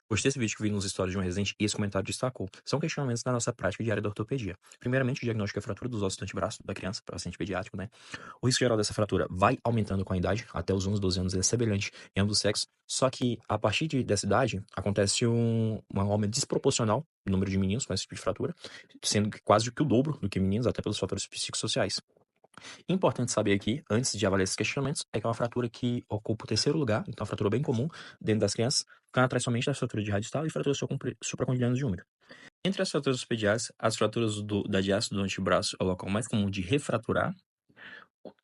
Gostei desse vídeo que vi nos stories de um residente e esse comentário destacou. São questionamentos da nossa prática diária da ortopedia. Primeiramente, o diagnóstico é fratura dos ossos do antebraço da criança, paciente pediátrico, né? O risco geral dessa fratura vai aumentando com a idade, até os 11, 12 anos é semelhante em ambos os sexos, só que a partir dessa idade acontece um aumento desproporcional no número de meninos com esse tipo de fratura, sendo que quase que o dobro do que meninos, até pelos fatores psicossociais. Importante saber aqui, antes de avaliar esses questionamentos, é que é uma fratura que ocupa o terceiro lugar, então é uma fratura bem comum dentro das crianças, ficando atrás somente da fratura de radial e fratura supracondilianos de úmero. Entre as fraturas pediais, as fraturas da diástase do antebraço é o local mais comum de refraturar.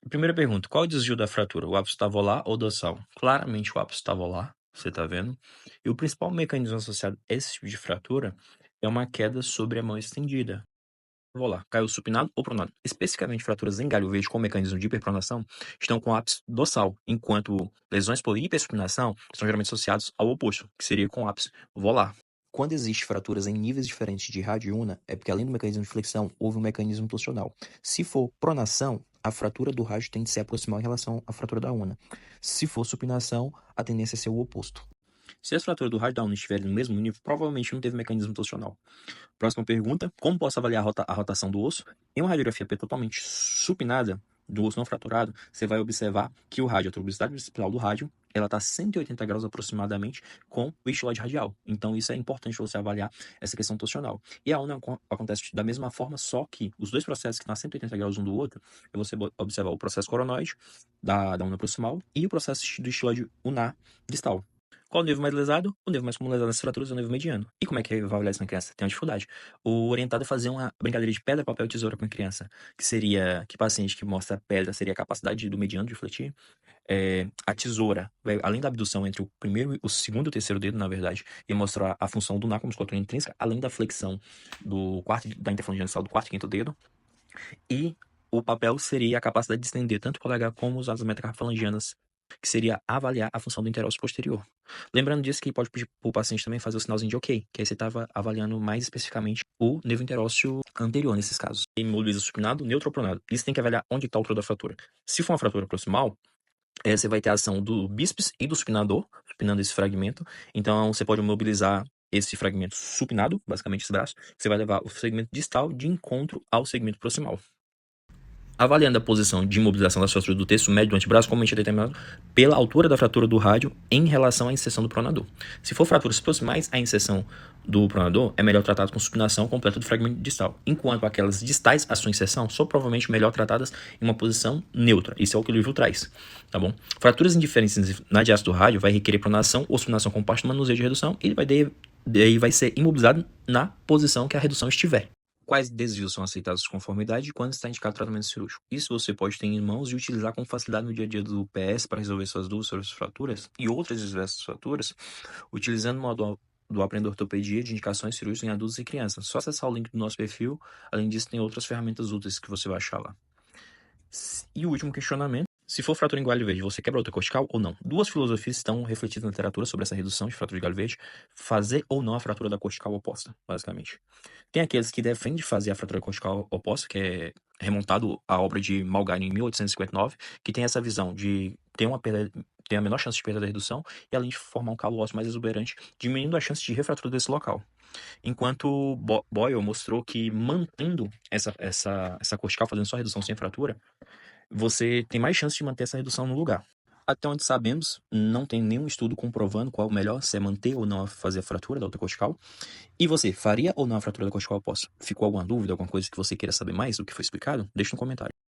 Primeira pergunta, qual é o desvio da fratura? O ápice tavolar ou dorsal? Claramente o ápice tavolar, você está vendo. E o principal mecanismo associado a esse tipo de fratura é uma queda sobre a mão estendida. Vou lá, caiu supinado ou pronado. Especificamente, fraturas em galho verde com mecanismo de hiperpronação estão com ápice dorsal, enquanto lesões por hipersupinação são geralmente associadas ao oposto, que seria com ápice volar. Quando existe fraturas em níveis diferentes de rádio-una, é porque além do mecanismo de flexão, houve um mecanismo torsional. Se for pronação, a fratura do rádio tende a se aproximar em relação à fratura da una. Se for supinação, a tendência é ser o oposto. Se a fratura do rádio da una estiver no mesmo nível, provavelmente não teve mecanismo torsional. Próxima pergunta: como posso avaliar a rotação do osso? Em uma radiografia totalmente supinada do osso não fraturado, você vai observar que o rádio, a tubulosidade vestibular do rádio, ela está 180 graus aproximadamente com o estiloide radial. Então, isso é importante você avaliar essa questão torsional. E a una acontece da mesma forma, só que os dois processos que estão a 180 graus um do outro, é você observar o processo coronoide da una proximal e o processo do estiloide unar distal. Qual o nível mais lesado? O nível mais comum lesado nessas fraturas é o nível mediano. E como é que vai avaliar isso na criança? Tem uma dificuldade. O orientado é fazer uma brincadeira de pedra, papel e tesoura com a criança, que seria, que paciente que mostra pedra seria a capacidade do mediano de fletir. A tesoura, além da abdução entre o primeiro, o segundo e o terceiro dedo, na verdade, e mostrar a função do como musculatura intrínseca, além da flexão da interfalange genital do quarto e quinto dedo. E o papel seria a capacidade de estender tanto o polegar como as metacarfalangianas, que seria avaliar a função do interósseo posterior. Lembrando disso que pode pedir para o paciente também fazer o sinalzinho de OK, que aí você estava avaliando mais especificamente o nervo interósseo anterior nesses casos. Imobiliza supinado, neutro ou pronado. Isso tem que avaliar onde está a altura da fratura. Se for uma fratura proximal, você vai ter a ação do bíceps e do supinador, supinando esse fragmento. Então, você pode mobilizar esse fragmento supinado, basicamente esse braço. Você vai levar o segmento distal de encontro ao segmento proximal. Avaliando a posição de imobilização da fratura do terço médio do antebraço, comumente é determinado pela altura da fratura do rádio em relação à inserção do pronador. Se for fraturas proximais à inserção do pronador, é melhor tratado com supinação completa do fragmento distal, enquanto aquelas distais à sua inserção são provavelmente melhor tratadas em uma posição neutra. Isso é o que o livro traz, tá bom? Fraturas indiferentes na diástase do rádio vai requerer pronação ou supinação com parte do manuseio de redução e daí vai ser imobilizado na posição que a redução estiver. Quais desvios são aceitados de conformidade e quando está indicado tratamento cirúrgico? Isso você pode ter em mãos e utilizar com facilidade no dia a dia do PS para resolver suas dúvidas sobre as fraturas e outras diversas fraturas, utilizando o modo do Aprenda Ortopedia de indicações cirúrgicas em adultos e crianças. Só acessar o link do nosso perfil. Além disso, tem outras ferramentas úteis que você vai achar lá. E o último questionamento: se for fratura em galho verde, você quebra a outra cortical ou não? Duas filosofias estão refletidas na literatura sobre essa redução de fratura de galho verde, fazer ou não a fratura da cortical oposta, basicamente. Tem aqueles que defendem fazer a fratura cortical oposta, que é remontado à obra de Malgani em 1859, que tem essa visão de ter ter a menor chance de perda da redução e além de formar um calo ósseo mais exuberante, diminuindo a chance de refratura desse local. Enquanto Boyle mostrou que mantendo essa cortical, fazendo só redução sem fratura, você tem mais chance de manter essa redução no lugar. Até onde sabemos, não tem nenhum estudo comprovando qual é o melhor, se é manter ou não fazer a fratura da outra cortical. E você, faria ou não a fratura da cortical oposta? Ficou alguma dúvida, alguma coisa que você queira saber mais do que foi explicado? Deixa no comentário.